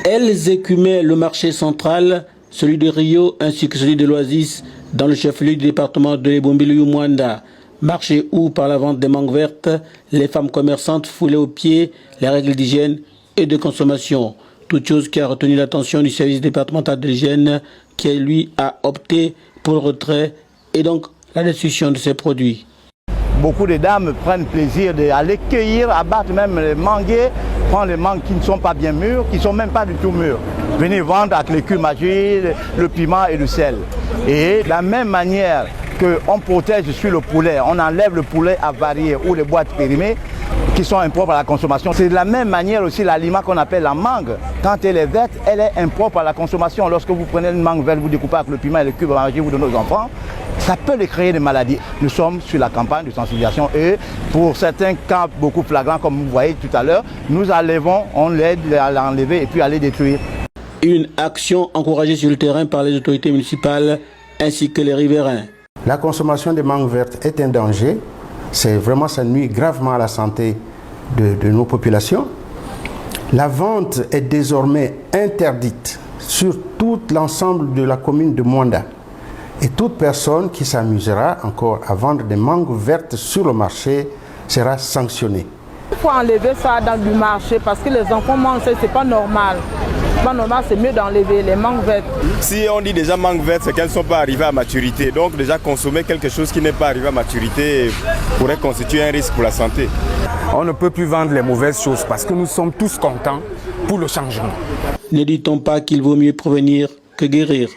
Elles écumaient le marché central, celui de Rio ainsi que celui de l'Oasis dans le chef-lieu du département de l'Ebombilou-Mwanda. Marché où, par la vente des mangues vertes, les femmes commerçantes foulaient aux pieds les règles d'hygiène et de consommation. Toute chose qui a retenu l'attention du service départemental de l'hygiène qui, lui, a opté pour le retrait et donc la destruction de ces produits. Beaucoup de dames prennent plaisir d'aller cueillir, abattre même les manguiers, prendre les mangues qui ne sont pas bien mûres, qui ne sont même pas du tout mûres. Venir vendre avec les culs-magie, le piment et le sel. Et de la même manière qu'on protège sur le poulet, on enlève le poulet avarié ou les boîtes périmées qui sont impropres à la consommation. C'est de la même manière aussi l'aliment qu'on appelle la mangue. Quand elle est verte, elle est impropre à la consommation. Lorsque vous prenez une mangue verte, vous découpez avec le piment et le cube à manger, vous donnez aux enfants, ça peut les créer des maladies. Nous sommes sur la campagne de sensibilisation et pour certains cas beaucoup flagrants, comme vous voyez tout à l'heure, nous enlevons, on l'aide à l'enlever et puis à les détruire. Une action encouragée sur le terrain par les autorités municipales ainsi que les riverains. La consommation des mangues vertes est un danger. Ça nuit gravement à la santé de nos populations. La vente est désormais interdite sur tout l'ensemble de la commune de Mwanda. Et toute personne qui s'amusera encore à vendre des mangues vertes sur le marché sera sanctionnée. Il faut enlever ça dans le marché parce que les enfants mangent, c'est pas normal. Pas normal, c'est mieux d'enlever les mangues vertes. Si on dit déjà mangues vertes, c'est qu'elles ne sont pas arrivées à maturité. Donc déjà consommer quelque chose qui n'est pas arrivé à maturité pourrait constituer un risque pour la santé. On ne peut plus vendre les mauvaises choses parce que nous sommes tous contents pour le changement. Ne dit-on pas qu'il vaut mieux prévenir que guérir?